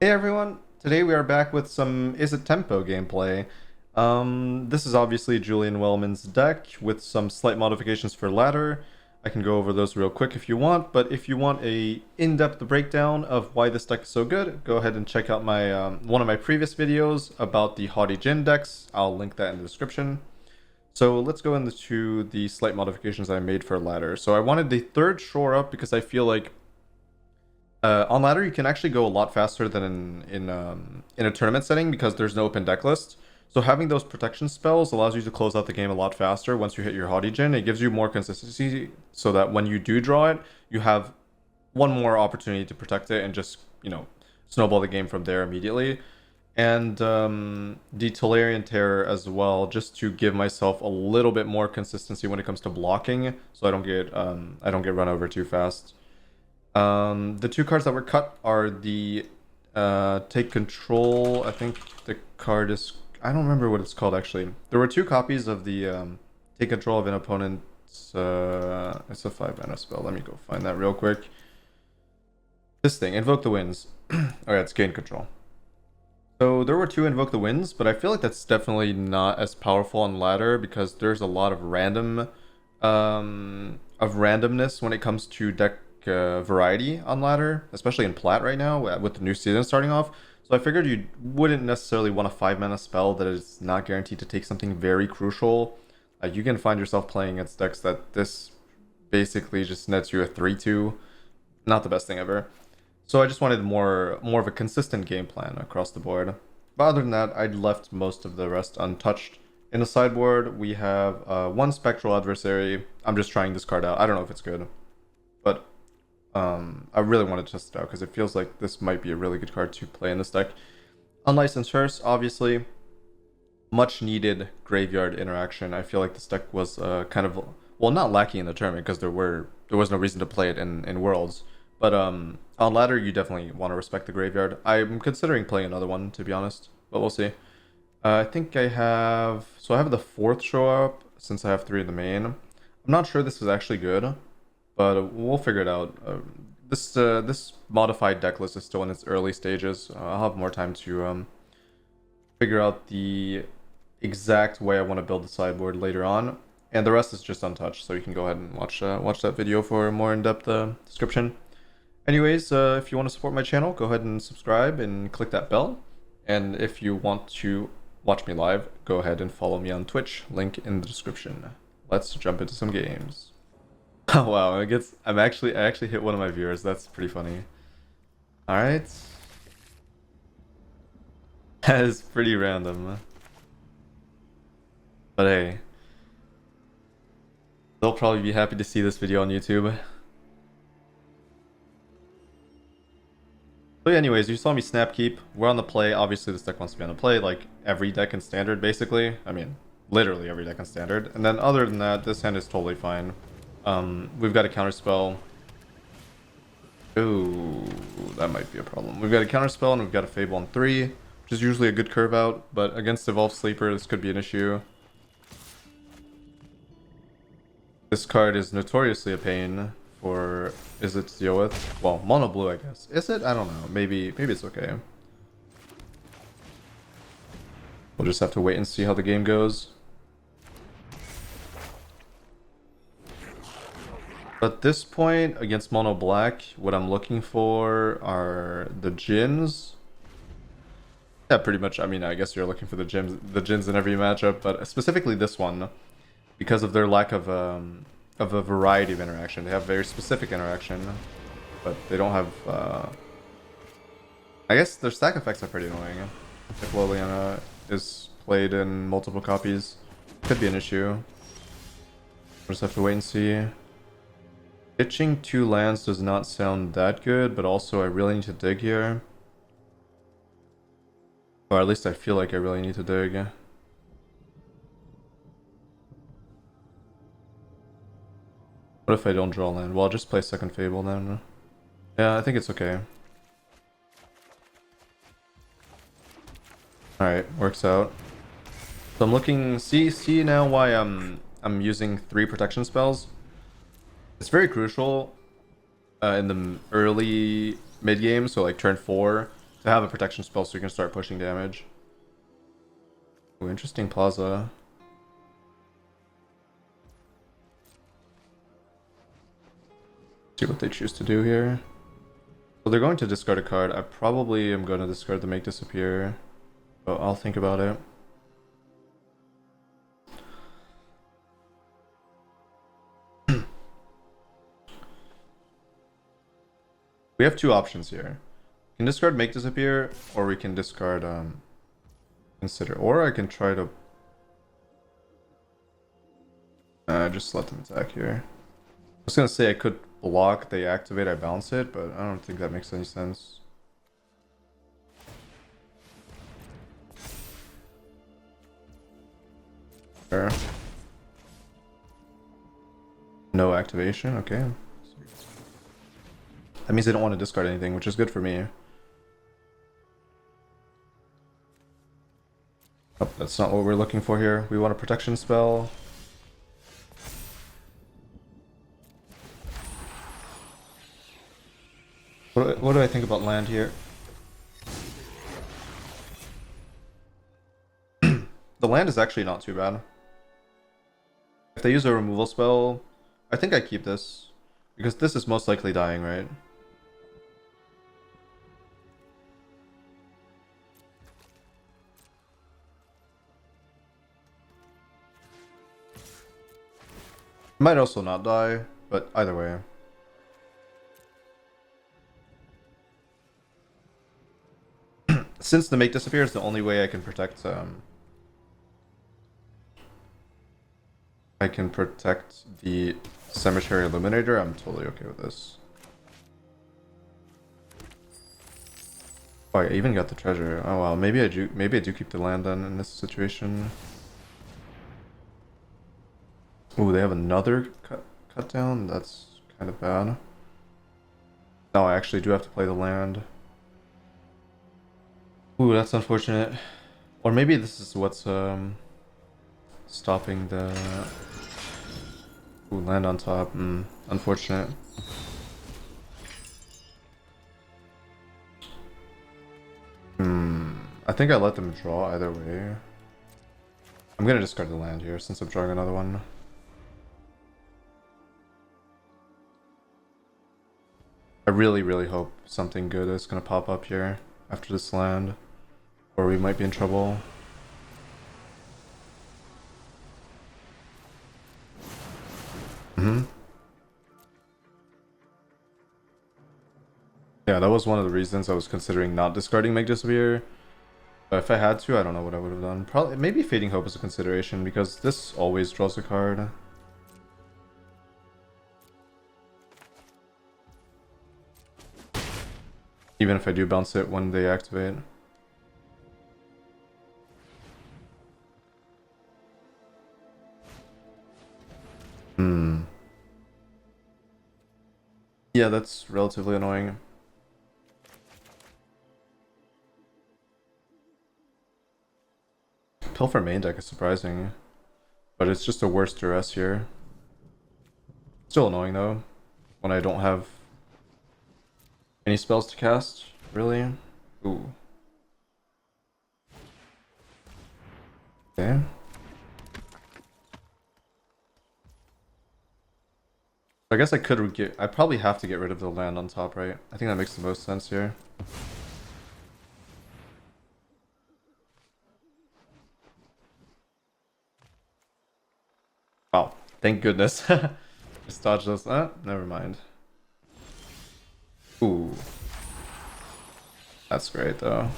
Hey everyone! Today we are back with some Izzet Tempo gameplay. This is obviously Julian Wellman's deck with some slight modifications for ladder. I can go over those real quick if you want, but if you want a in-depth breakdown of why this deck is so good, go ahead and check out my one of my previous videos about the Haughty Djinn decks. I'll link that in the description. So let's go into the slight modifications I made for ladder. So I wanted the third shore up because I feel like on ladder, you can actually go a lot faster than in a tournament setting because there's no open deck list. So having those protection spells allows you to close out the game a lot faster once you hit your Haughty Djinn. It gives you more consistency so that when you do draw it, you have one more opportunity to protect it and just, snowball the game from there immediately. And the Tolarian Terror as well, just to give myself a little bit more consistency when it comes to blocking, so I don't get run over too fast. The two cards that were cut are the Take Control. I think the card is... I don't remember what it's called, actually. There were two copies of the Take Control of an opponent's... it's a 5-mana spell. Let me go find that real quick. This thing, Invoke the Winds. Oh yeah, it's Gain Control. So there were two Invoke the Winds, but I feel like that's definitely not as powerful on ladder because there's a lot of randomness when it comes to deck variety on ladder, especially in plat right now with the new season starting off. So I figured you wouldn't necessarily want a 5-mana spell that is not guaranteed to take something very crucial. You can find yourself playing against decks that this basically just nets you a 3-2. Not the best thing ever. So I just wanted more of a consistent game plan across the board. But other than that, I'd left most of the rest untouched. In the sideboard, we have one Spectral Adversary. I'm just trying this card out. I don't know if it's good, but I really want to test it out because it feels like this might be a really good card to play in this deck. Unlicensed Hearse, obviously, much needed graveyard interaction. I feel like this deck was kind of, well, not lacking in the tournament because there was no reason to play it in Worlds. But on ladder, you definitely want to respect the graveyard. I'm considering playing another one, to be honest, but we'll see. I think I have the fourth show up since I have three in the main. I'm not sure this is actually good, but we'll figure it out. This modified deck list is still in its early stages. I'll have more time to figure out the exact way I want to build the sideboard later on, and the rest is just untouched. So you can go ahead and watch that video for a more in-depth description. Anyways, if you want to support my channel, go ahead and subscribe and click that bell. And if you want to watch me live, go ahead and follow me on Twitch. Link in the description. Let's jump into some games. Oh wow, I actually hit one of my viewers. That's pretty funny. All right. That is pretty random. But hey, they'll probably be happy to see this video on YouTube. So anyways, you saw me snap keep. We're on the play. Obviously, this deck wants to be on the play, like every deck in standard, basically. I mean, literally every deck in standard. And then other than that, this hand is totally fine. We've got a counterspell. Ooh, that might be a problem. We've got a counterspell and we've got a Fable on 3, which is usually a good curve out, but against Evolved Sleeper, this could be an issue. This card is notoriously a pain for Izzet to deal with. Well, mono blue, I guess. Is it? I don't know. Maybe it's okay. We'll just have to wait and see how the game goes. At this point, against mono black, what I'm looking for are the Djinns. Yeah, pretty much. I mean, I guess you're looking for the Djinns in every matchup, but specifically this one, because of their lack of a variety of interaction. They have very specific interaction, but they don't have. I guess their stack effects are pretty annoying. If Liliana is played in multiple copies, could be an issue. We'll just have to wait and see. Ditching 2 lands does not sound that good, but also I really need to dig here. Or at least I feel like I really need to dig. What if I don't draw land? Well, I'll just play second Fable then. Yeah, I think it's okay. Alright, works out. So I'm looking... See now why I'm using 3 protection spells? It's very crucial in the early mid game, so like turn 4, to have a protection spell so you can start pushing damage. Ooh, interesting Plaza. See what they choose to do here. So they're going to discard a card. I probably am going to discard the Make Disappear, but I'll think about it. We have two options here. We can discard Make Disappear, or we can discard Consider. Or I can try to just let them attack here. I was gonna say I could block, they activate, I bounce it, but I don't think that makes any sense. Fair. No activation, okay. That means they don't want to discard anything, which is good for me. Oh, that's not what we're looking for here. We want a protection spell. What do I think about land here? The land is actually not too bad. If they use a removal spell, I think I keep this. Because this is most likely dying, right? Might also not die, but either way. Since the Make Disappear is the only way I can protect the Cemetery Illuminator, I'm totally okay with this. Oh, I even got the treasure. Oh wow, maybe I do keep the land then in this situation. Ooh, they have another cut down? That's kind of bad. No, I actually do have to play the land. Ooh, that's unfortunate. Or maybe this is what's stopping the... Ooh, land on top. Unfortunate. I think I let them draw either way. I'm gonna discard the land here since I'm drawing another one. I really, really hope something good is gonna pop up here after this land, or we might be in trouble. Yeah, that was one of the reasons I was considering not discarding Make Disappear. But if I had to, I don't know what I would have done. Probably, maybe Fading Hope is a consideration because this always draws a card. Even if I do bounce it when they activate. Yeah, that's relatively annoying. Pilfer main deck is surprising, but it's just a worse duress here. Still annoying though, when I don't have any spells to cast, really. Ooh. Okay. I guess I could I probably have to get rid of the land on top, right? I think that makes the most sense here. Wow, thank goodness. Just dodge this. Never mind. Ooh. That's great though.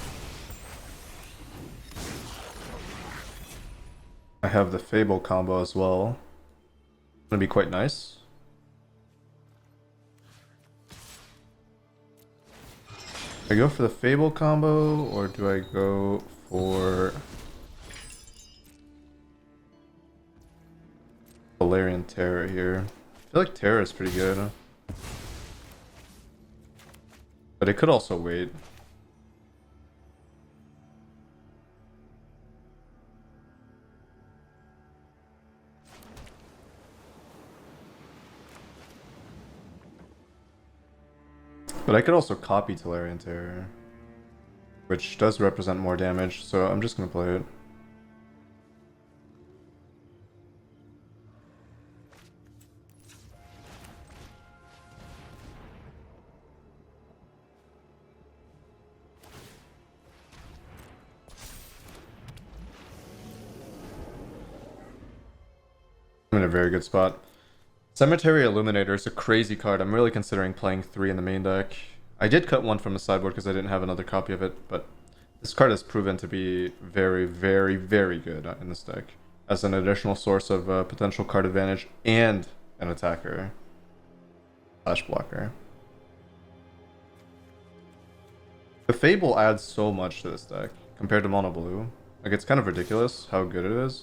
I have the Fable combo as well. Gonna be quite nice. Do I go for the Fable combo or do I go for Valerian Terror here? I feel like Terror is pretty good. But it could also wait. But I could also copy Valerian Terror. which does represent more damage, so I'm just gonna play it. I'm in a very good spot. Cemetery Illuminator is a crazy card. I'm really considering playing 3 in the main deck. I did cut 1 from the sideboard because I didn't have another copy of it, but this card has proven to be very, very, very good in this deck as an additional source of potential card advantage and an attacker slash blocker. The Fable adds so much to this deck compared to Mono Blue. Like, it's kind of ridiculous how good it is.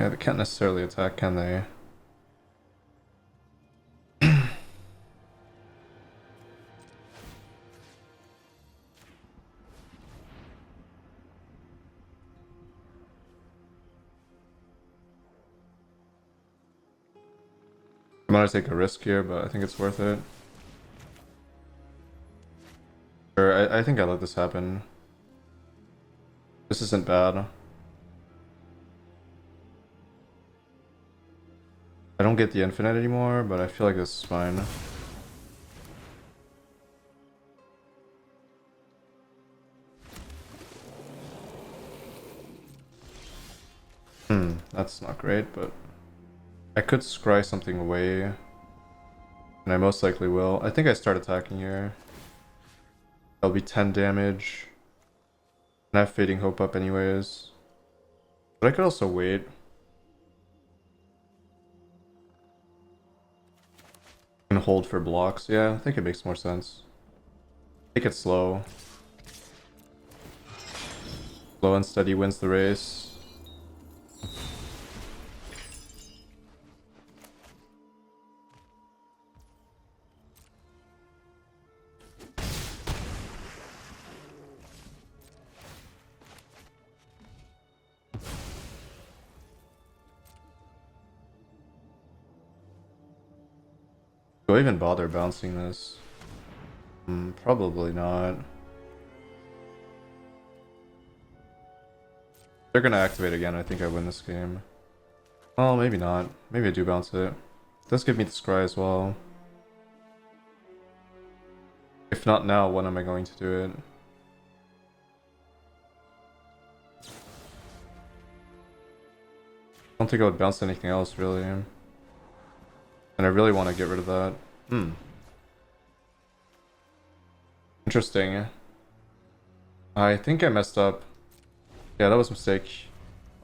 Yeah, they can't necessarily attack, can they? I'm gonna take a risk here, but I think it's worth it. Sure, I think I let this happen. This isn't bad. I don't get the infinite anymore, but I feel like this is fine. That's not great, but I could scry something away, and I most likely will. I think I start attacking here. That'll be 10 damage, and I have Fading Hope up anyways. But I could also wait. And hold for blocks. Yeah, I think it makes more sense. Take it slow. Slow and steady wins the race. Do I even bother bouncing this? Probably not. They're gonna activate again. I think I win this game. Well, maybe not. Maybe I do bounce it. It does give me the scry as well. If not now, when am I going to do it? I don't think I would bounce anything else, really. And I really want to get rid of that. Interesting. I think I messed up. Yeah, that was a mistake.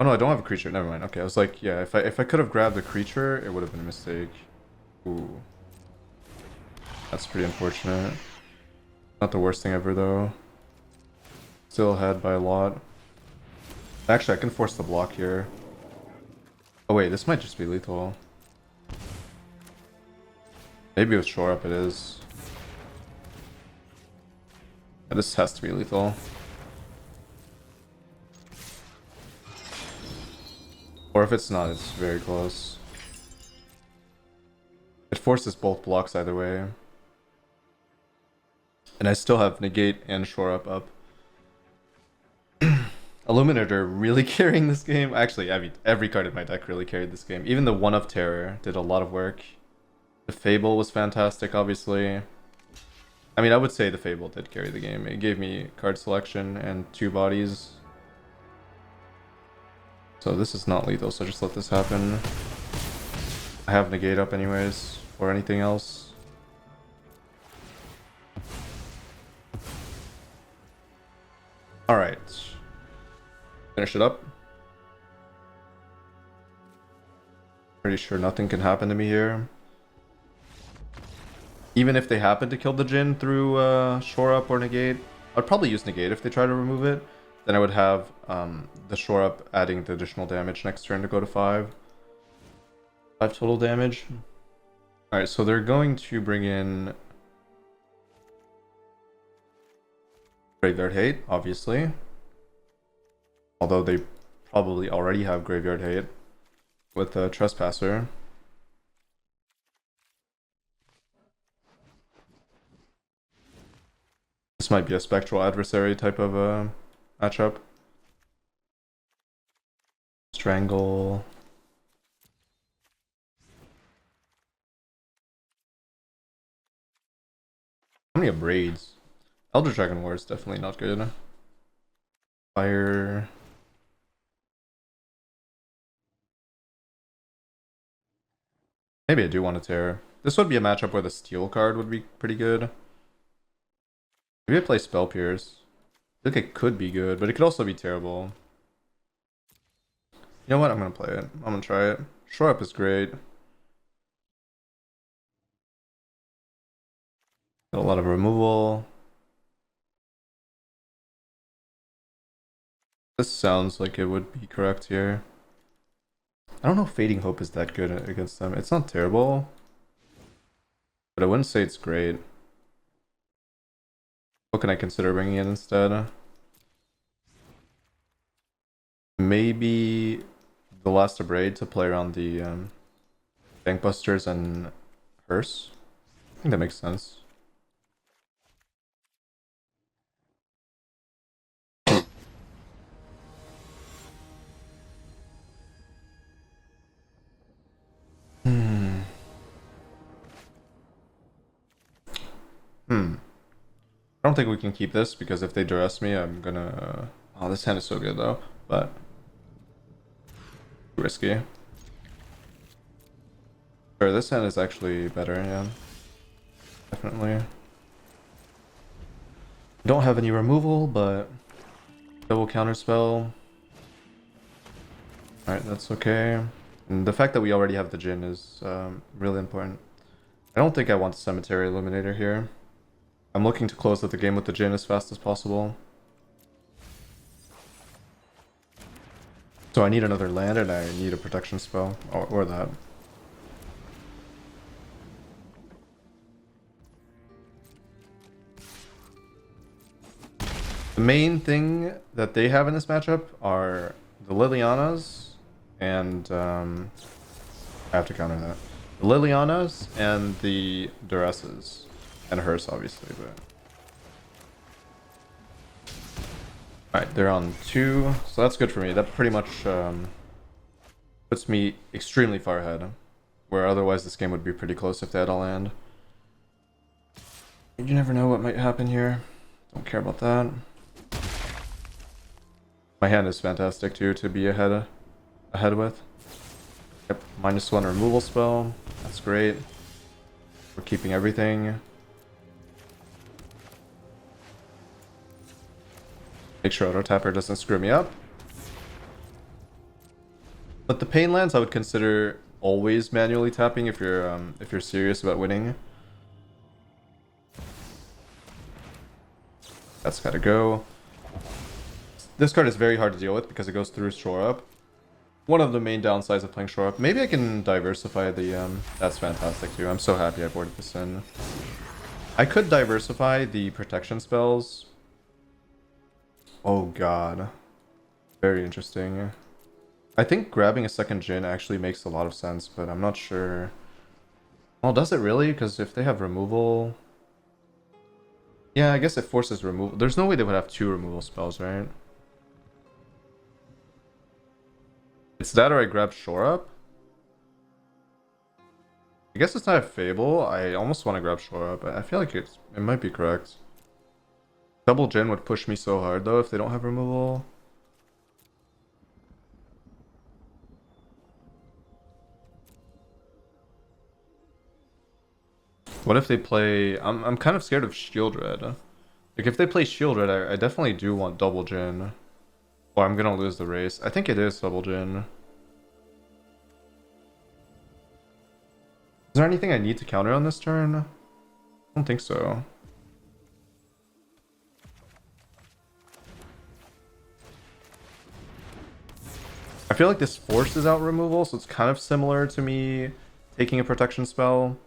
Oh no, I don't have a creature. Never mind. Okay, I was like, yeah, if I could have grabbed the creature, it would have been a mistake. Ooh. That's pretty unfortunate. Not the worst thing ever, though. Still ahead by a lot. Actually, I can force the block here. Oh wait, this might just be lethal. Maybe with shore up it is. Yeah, this has to be lethal. Or if it's not, it's very close. It forces both blocks either way. And I still have negate and shore up. Illuminator really carrying this game. Actually, I mean, every card in my deck really carried this game. Even the One of Terror did a lot of work. The Fable was fantastic, obviously. I mean, I would say the Fable did carry the game. It gave me card selection and 2 bodies. So this is not lethal, so just let this happen. I have negate up anyways, or anything else. Alright. Finish it up. Pretty sure nothing can happen to me here. Even if they happen to kill the Jhin through shore up or negate, I'd probably use negate if they try to remove it. Then I would have the shore up adding the additional damage next turn to go to 5. 5 total damage. Alright, so they're going to bring in Graveyard Hate, obviously. Although they probably already have Graveyard Hate with Trespasser. This might be a spectral adversary type of matchup. Strangle. How many braids? Elder Dragon War is definitely not good. Fire. Maybe I do want to tear. This would be a matchup where the steel card would be pretty good. Maybe I play Spell Pierce. I think it could be good, but it could also be terrible. You know what? I'm gonna play it. I'm gonna try it. Shore Up is great. Got a lot of removal. This sounds like it would be correct here. I don't know if Fading Hope is that good against them. It's not terrible, but I wouldn't say it's great. What can I consider bringing in instead? Maybe the Last Abrade to play around the Bankbusters and Hearse. I think that makes sense. I don't think we can keep this because if they duress me, I'm gonna. Oh, this hand is so good though, but risky. Sure, this hand is actually better, yeah. Definitely. Don't have any removal, but double counterspell. Alright, that's okay. And the fact that we already have the Jhin is really important. I don't think I want the Cemetery Illuminator here. I'm looking to close out the game with the Jhin as fast as possible. So I need another land and I need a protection spell, or that. The main thing that they have in this matchup are the Lilianas and I have to counter that. The Lilianas and the Duresses. And Hearse, obviously, but... Alright, they're on 2, so that's good for me. That pretty much puts me extremely far ahead, where otherwise this game would be pretty close if they had a land. You never know what might happen here. Don't care about that. My hand is fantastic, too, to be ahead with. Yep, -1 removal spell. That's great. We're keeping everything. Make sure Auto Tapper doesn't screw me up. But the pain lands I would consider always manually tapping if you're serious about winning. That's gotta go. This card is very hard to deal with because it goes through Shore Up. One of the main downsides of playing Shore Up. Maybe I can diversify the that's fantastic too. I'm so happy I boarded this in. I could diversify the protection spells. Oh god. Very interesting. I think grabbing a second Jhin actually makes a lot of sense, but I'm not sure. Well, does it really? Because if they have removal... Yeah, I guess it forces removal. There's no way they would have 2 removal spells, right? It's that or I grab Shore Up? I guess it's not a Fable. I almost want to grab Shore Up. I feel like it might be correct. Double Jhin would push me so hard though if they don't have removal. What if they play... I'm kind of scared of Shieldred. Like if they play Shieldred, I definitely do want double Jhin. Or I'm gonna lose the race. I think it is double Jhin. Is there anything I need to counter on this turn? I don't think so. I feel like this forces out removal, so it's kind of similar to me taking a protection spell.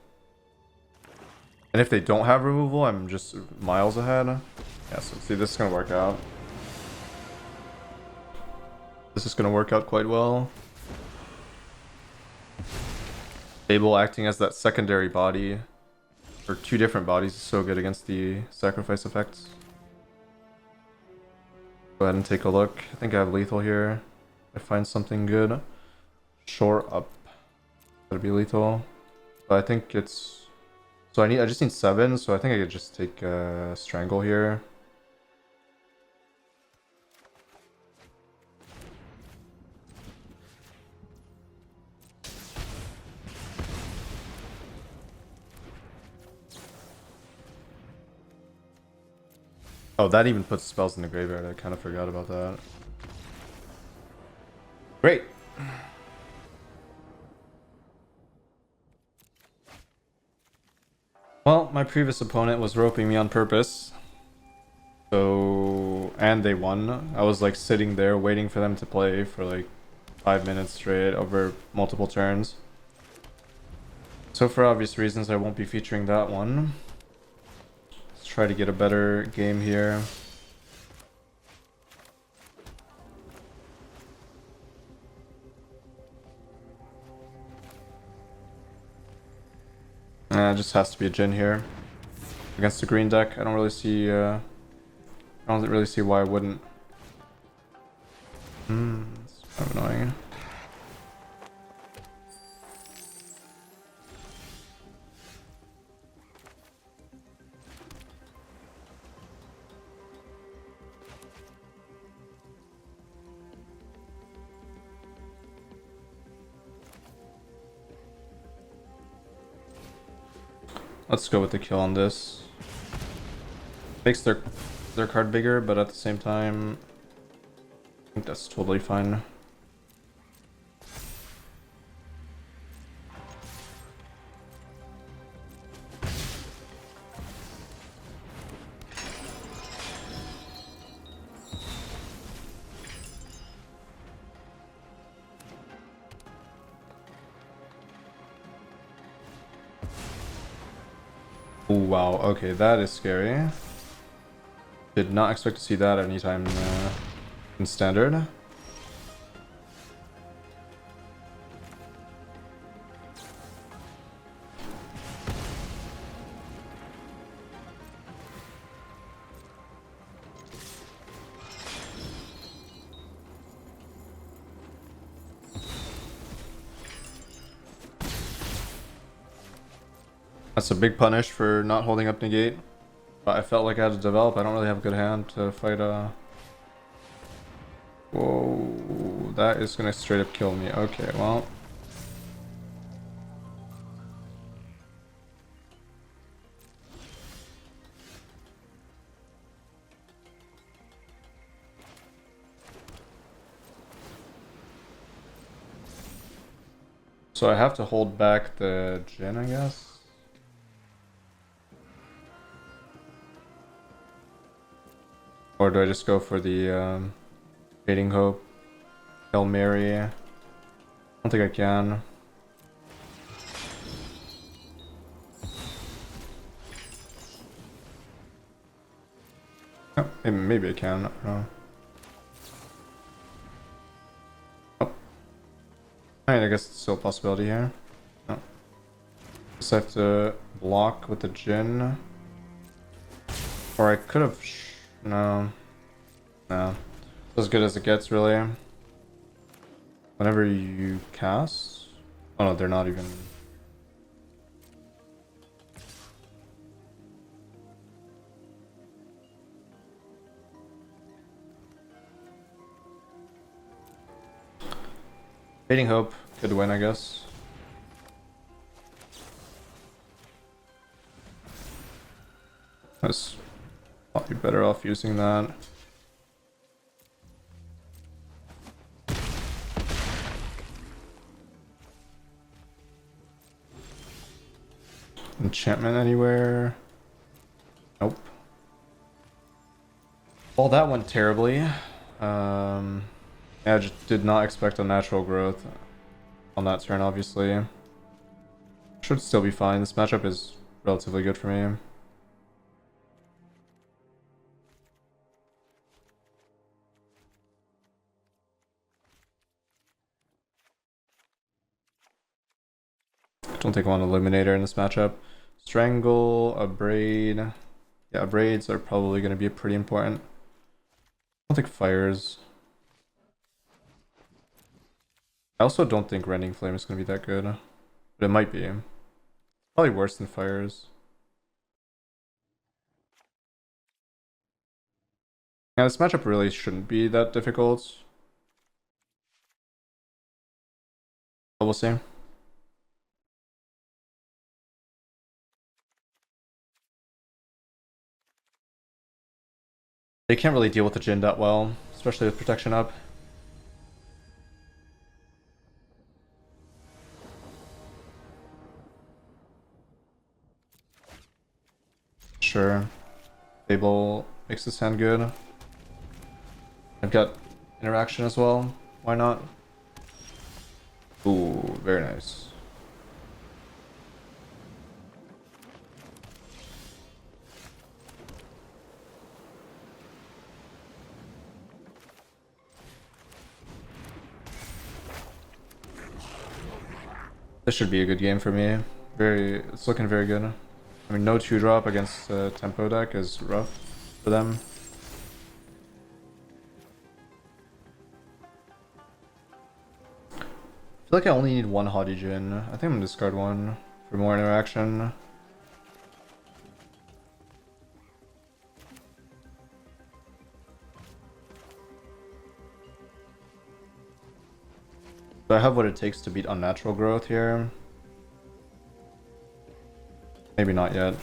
And if they don't have removal, I'm just miles ahead. Yeah, so see, this is gonna work out. This is gonna work out quite well. Fable acting as that secondary body, or 2 different bodies, is so good against the sacrifice effects. Go ahead and take a look. I think I have lethal here. If I find something good. Shore up. Gotta be lethal. But I think it's... So I just need 7, so I think I could just take Strangle here. Oh, that even puts spells in the graveyard. I kind of forgot about that. Great. Well, my previous opponent was roping me on purpose. So, and they won. I was like sitting there waiting for them to play for like 5 minutes straight over multiple turns. So for obvious reasons, I won't be featuring that one. Let's try to get a better game here. It just has to be a Jhin here. Against the green deck, I don't really see why I wouldn't. It's kind of annoying. Let's go with the kill on this. Makes their card bigger, but at the same time, I think that's totally fine. Oh, wow, okay, that is scary. Did not expect to see that anytime in standard. That's a big punish for not holding up negate. But I felt like I had to develop. I don't really have a good hand to fight Whoa, that is gonna straight up kill me. Okay, well. So I have to hold back the Jhin, I guess. Or do I just go for the Fading Hope? Hail Mary? I don't think I can. Oh, maybe I can, I don't know. Oh. Alright, I guess it's still a possibility here. No. Just have to block with the Jhin. Or I could have... No. No. As good as it gets, really. Whenever you cast... Oh no, they're not even... Fading Hope could win, I guess. That's probably better off using that. Enchantment anywhere? Nope. Well, that went terribly. Yeah, I just did not expect a natural growth on that turn, obviously. Should still be fine. This matchup is relatively good for me. Don't think I want Illuminator in this matchup. Strangle, Abrade. Yeah, Abrades are probably going to be pretty important. I don't think fires. I also don't think rending flame is gonna be that good, but it might be. Probably worse than fires. Yeah, this matchup really shouldn't be that difficult. But we'll see. They can't really deal with the Jhin that well, especially with protection up. Sure. Fable makes this hand good. I've got interaction as well. Why not? Ooh, very nice. This should be a good game for me. It's looking very good. I mean, no 2-drop against the Tempo deck is rough for them. I feel like I only need one Haughty Jhin. I think I'm gonna discard one for more interaction. Do I have what it takes to beat Unnatural Growth here? Maybe not yet.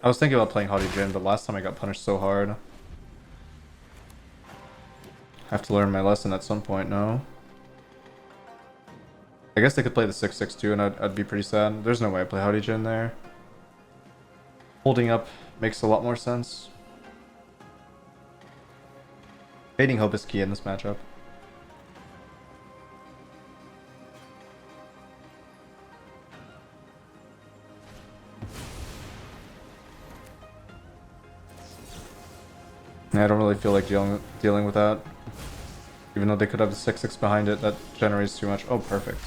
I was thinking about playing Haughty Jhin, but last time I got punished so hard. I have to learn my lesson at some point now. I guess they could play the 6/6 too, and I'd be pretty sad. There's no way I play Haughty Jhin there. Holding up makes a lot more sense. Fading Hope is key in this matchup. Yeah, I don't really feel like dealing with that. Even though they could have the 6/6 behind it, that generates too much. Oh, perfect.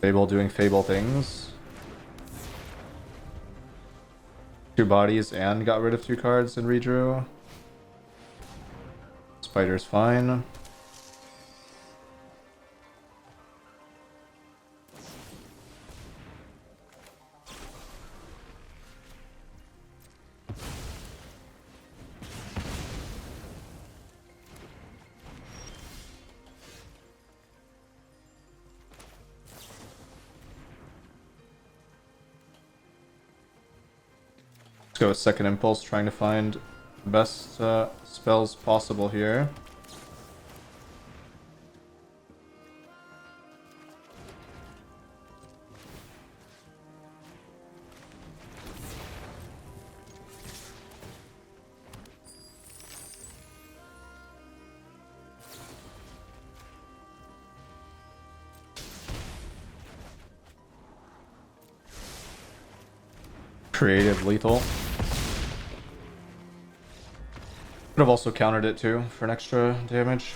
Fable doing Fable things. 2 bodies and got rid of 2 cards and redrew. Spider's fine. Let's go with Second Impulse, trying to find the best spells possible here. Creative lethal. Could have also countered it too for an extra damage.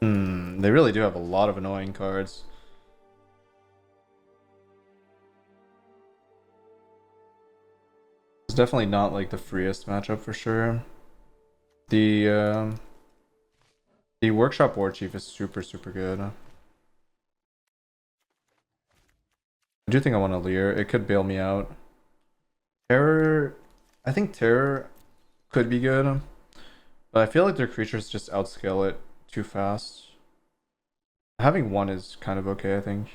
They really do have a lot of annoying cards. It's definitely not like the freest matchup for sure. The Workshop War Chief is super good. I do think I want to Leer. It could bail me out. Terror, I think Terror could be good, but I feel like their creatures just outscale it too fast. Having one is kind of okay, I think.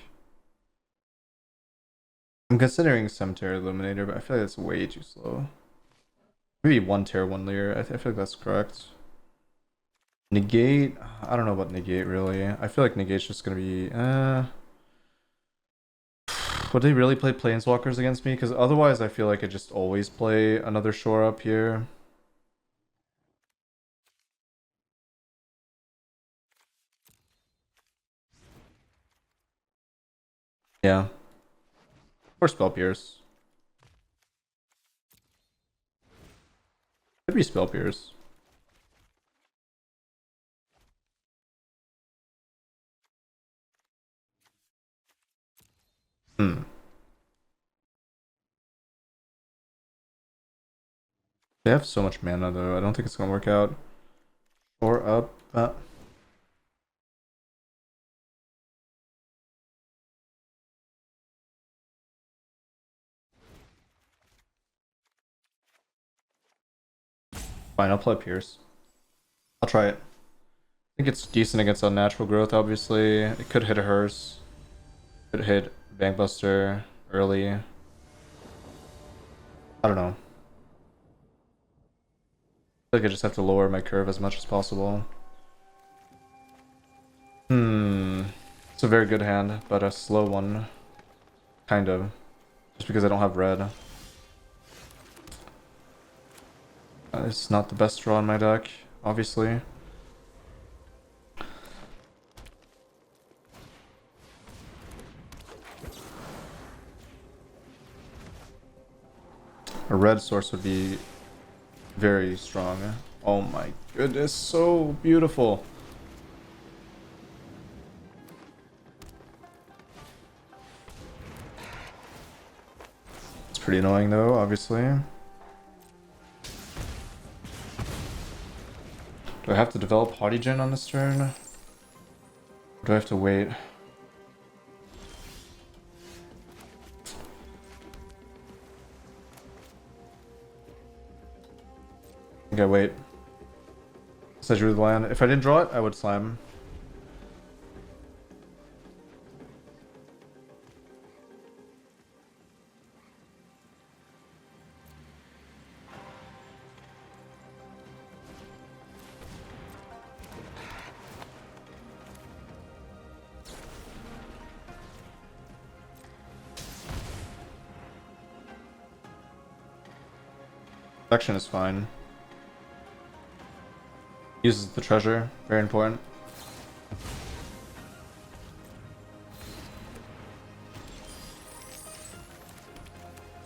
I'm considering Cemetery Illuminator, but I feel like that's way too slow. Maybe 1 Terror, 1 Leer. I feel like that's correct. Negate, I don't know about Negate really. I feel like Negate's just gonna be, would they really play Planeswalkers against me? Because otherwise I feel like I just always play another shore up here. Yeah. Or Spell Pierce. Could be Spell Pierce. They have so much mana though. I don't think it's gonna work out. Or up. Fine, I'll play Pierce. I'll try it. I think it's decent against Unnatural Growth, obviously. It could hit a Hearse. Could hit Bankbuster early. I don't know. I feel like I just have to lower my curve as much as possible. It's a very good hand, but a slow one. Kind of. Just because I don't have red. It's not the best draw in my deck, obviously. A red source would be very strong. Oh my goodness, so beautiful. It's pretty annoying though, obviously. Do I have to develop Haughty Gen on this turn? Or do I have to wait? I think I wait. Said you were the land. If I didn't draw it, I would slam. Protection is fine. Uses the treasure, very important.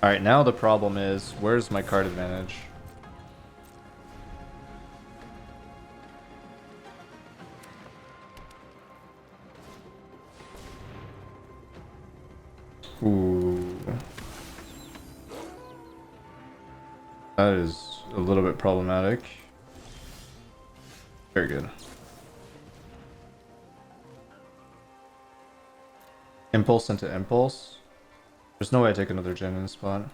Alright, now the problem is, where's my card advantage? Ooh. That is a little bit problematic. Very good. Impulse into Impulse. There's no way I take another gen in spot.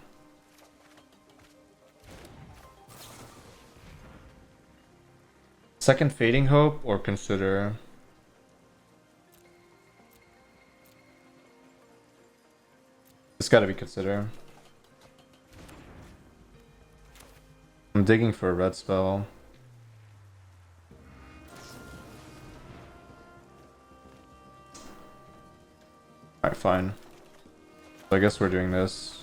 Second Fading Hope or consider... It's gotta be consider. I'm digging for a red spell. Alright, fine. So I guess we're doing this.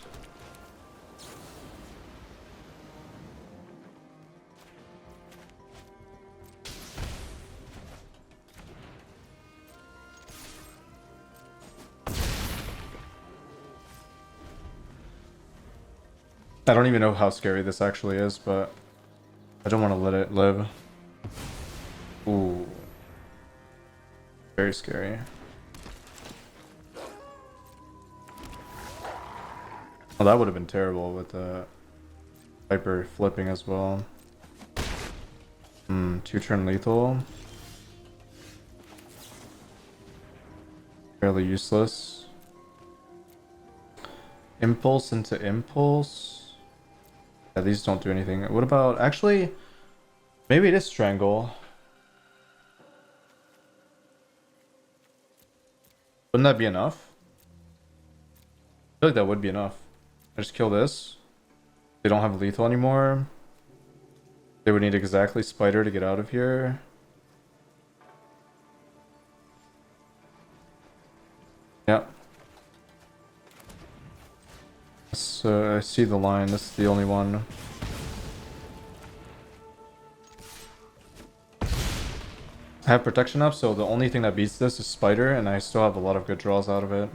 I don't even know how scary this actually is, but I don't want to let it live. Ooh. Very scary. Well, that would have been terrible with the Viper flipping as well. 2-turn lethal. Fairly useless. Impulse into Impulse. Yeah, these don't do anything. What about... Actually, maybe it is Strangle. Wouldn't that be enough? I feel like that would be enough. I just kill this. They don't have lethal anymore. They would need exactly Spider to get out of here. Yeah. So I see the line. This is the only one. I have protection up, so the only thing that beats this is Spider, and I still have a lot of good draws out of it.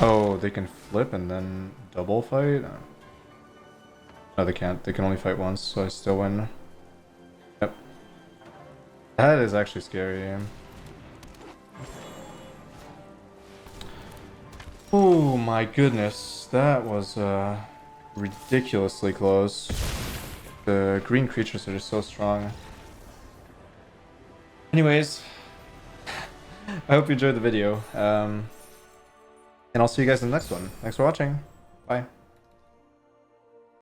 Oh, they can flip and then double fight? No, they can't. They can only fight once, so I still win. Yep. That is actually scary. Oh my goodness. That was ridiculously close. The green creatures are just so strong. Anyways, I hope you enjoyed the video. And I'll see you guys in the next one. Thanks for watching. Bye.